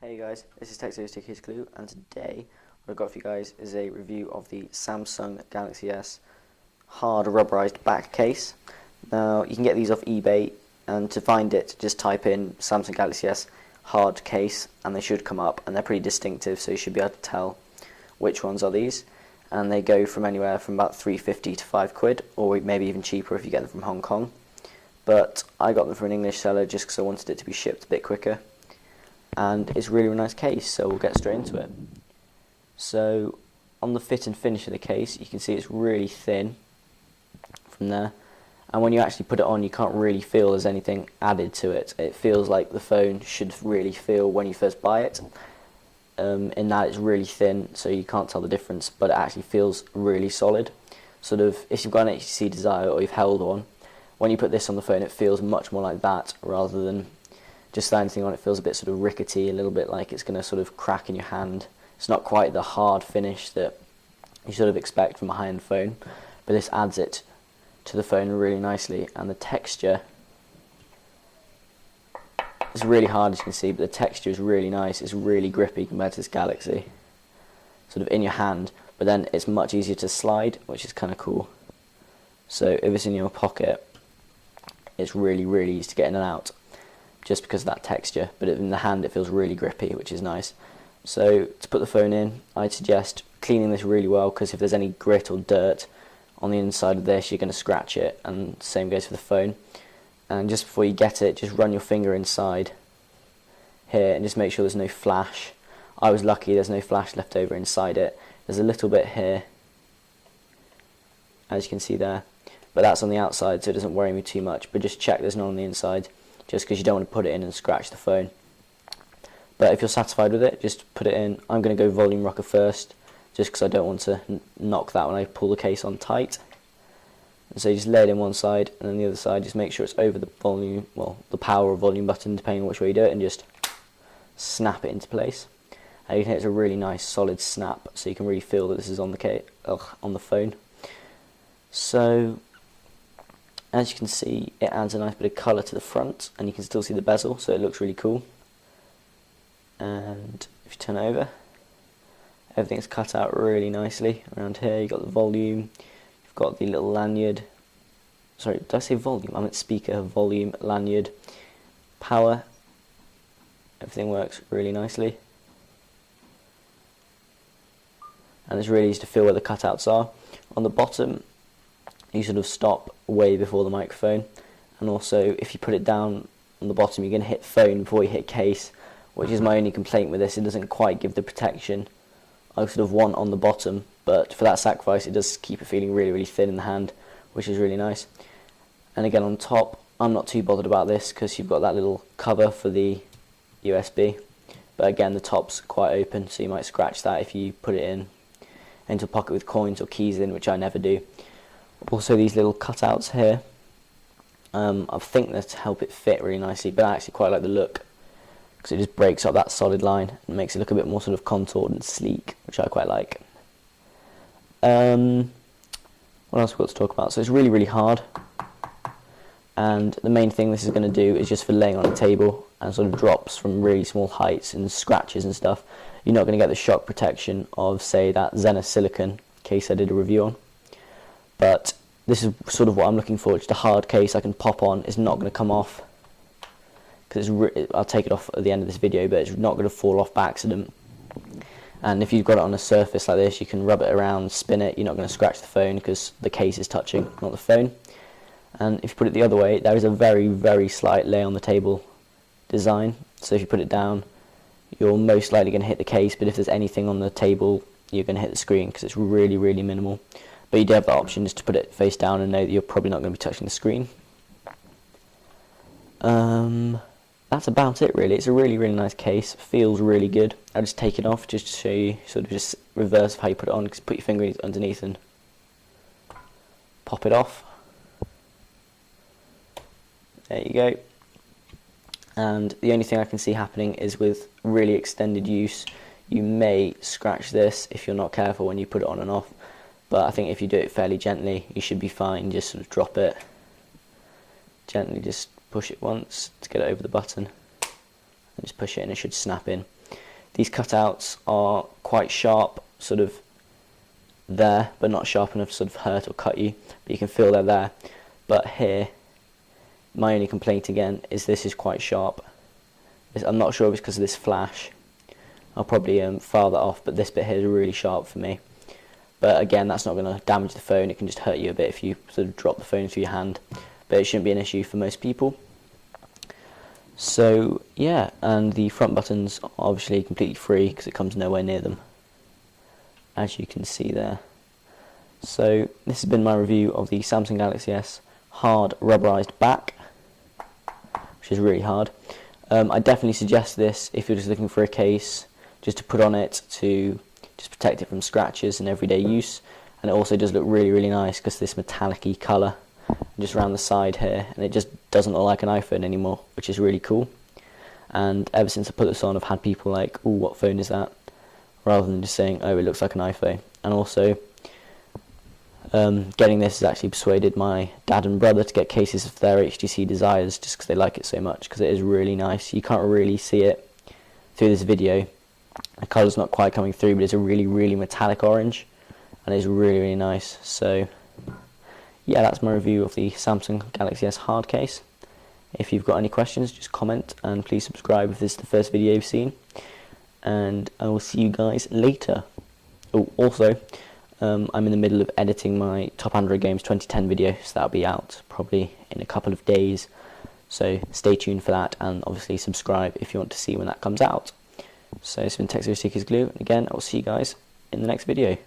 Hey guys, this is TechSerious's Clue, and today what I've got for you guys is a review of the Samsung Galaxy S hard rubberized back case. Now you can get these off eBay, and to find it just type in Samsung Galaxy S hard case and they should come up, and they're pretty distinctive, so you should be able to tell which ones are these. And they go from anywhere from about £3.50 to £5, or maybe even cheaper if you get them from Hong Kong. But I got them from an English seller just because I wanted it to be shipped a bit quicker. And it's really a nice case, so we'll get straight into it. So on the fit and finish of the case, you can see it's really thin from there, and when you actually put it on, you can't really feel there's anything added to it. It feels like the phone should really feel when you first buy it, in that it's really thin, so you can't tell the difference, but it actually feels really solid. Sort of, if you've got an HTC Desire or you've held one, when you put this on the phone, it feels much more like that rather than just that anything on it. Feels a bit sort of rickety, a little bit like it's going to sort of crack in your hand. It's not quite the hard finish that you sort of expect from a high-end phone, but this adds it to the phone really nicely. And the texture is really hard, as you can see, but the texture is really nice. It's really grippy compared to this Galaxy, sort of in your hand, but then it's much easier to slide, which is kind of cool. So if it's in your pocket, it's really easy to get in and out, just because of that texture, but in the hand it feels really grippy, which is nice. So to put the phone in, I'd suggest cleaning this really well, because if there's any grit or dirt on the inside of this, you're going to scratch it, and same goes for the phone. And just before you get it, just run your finger inside here and just make sure there's no flash. I was lucky, there's no flash left over inside it. There's a little bit here, as you can see there, but that's on the outside, so it doesn't worry me too much, but just check there's none on the inside, just because you don't want to put it in and scratch the phone. But if you're satisfied with it, just put it in. I'm going to go volume rocker first, just because I don't want to knock that when I pull the case on tight. And so you just lay it in one side, and then the other side, just make sure it's over the volume, well, the power or volume button, depending on which way you do it, and just snap it into place. And you can hear it's a really nice solid snap, so you can really feel that this is on the phone. So as you can see, it adds a nice bit of colour to the front, and you can still see the bezel, so it looks really cool. And if you turn it over, everything's cut out really nicely. Around here you've got the volume, you've got the little lanyard, sorry, did I say volume? I meant speaker, volume, lanyard, power. Everything works really nicely. And it's really easy to feel where the cutouts are. On the bottom, you sort of stop way before the microphone, and also if you put it down on the bottom, you're going to hit phone before you hit case, which is my only complaint with this. It doesn't quite give the protection I sort of want on the bottom, but for that sacrifice it does keep it feeling really thin in the hand, which is really nice. And again, on top, I'm not too bothered about this because you've got that little cover for the USB, but again the top's quite open, so you might scratch that if you put it into a pocket with coins or keys in, which I never do. Also these little cutouts here, I think they're to help it fit really nicely, but I actually quite like the look, because it just breaks up that solid line and makes it look a bit more sort of contoured and sleek, which I quite like. What else have we got to talk about? So it's really hard, and the main thing this is going to do is just for laying on a table and sort of drops from really small heights and scratches and stuff. You're not going to get the shock protection of, say, that Zenith Silicon case I did a review on. But this is sort of what I'm looking for, just a hard case I can pop on. It's not going to come off, because I'll take it off at the end of this video, but it's not going to fall off by accident. And if you've got it on a surface like this, you can rub it around, spin it, you're not going to scratch the phone because the case is touching, not the phone. And if you put it the other way, there is a very slight lay on the table design, so if you put it down, you're most likely going to hit the case, but if there's anything on the table, you're going to hit the screen, because it's really minimal. But you do have the option just to put it face down and know that you're probably not going to be touching the screen. That's about it really. It's a really nice case. Feels really good. I'll just take it off just to show you sort of just reverse of how you put it on. Just put your finger underneath and pop it off. There you go. And the only thing I can see happening is with really extended use, you may scratch this if you're not careful when you put it on and off. But I think if you do it fairly gently, you should be fine. Just sort of drop it gently, just push it once to get it over the button, and just push it and it should snap in. these cutouts are quite sharp, sort of there, but not sharp enough to sort of hurt or cut you, but you can feel they're there. But here, my only complaint again is this is quite sharp. I'm not sure if it's because of this flash. I'll probably file that off, but this bit here is really sharp for me. But again, that's not going to damage the phone. It can just hurt you a bit if you sort of drop the phone through your hand, but it shouldn't be an issue for most people. So yeah, and the front buttons are obviously completely free because it comes nowhere near them, as you can see there. So this has been my review of the Samsung Galaxy S hard rubberized back, which is really hard. I definitely suggest this if you're just looking for a case just to put on it to just protect it from scratches in everyday use. And it also does look really, really nice because this metallic-y colour just around the side here, and it just doesn't look like an iPhone anymore, which is really cool. And ever since I put this on, I've had people like, "Oh, what phone is that?" rather than just saying, "Oh, it looks like an iPhone." And also, getting this has actually persuaded my dad and brother to get cases of their HTC Desires just because they like it so much, because it is really nice. You can't really see it through this video. The colour's not quite coming through, but it's a really, really metallic orange, and it's really, really nice. So yeah, that's my review of the Samsung Galaxy S hard case. If you've got any questions, just comment, and please subscribe if this is the first video you've seen. And I will see you guys later. Oh, also, I'm in the middle of editing my Top Android Games 2010 video, so that'll be out probably in a couple of days. So stay tuned for that, and obviously subscribe if you want to see when that comes out. So it's been Tech0seekersglue, and again, I will see you guys in the next video.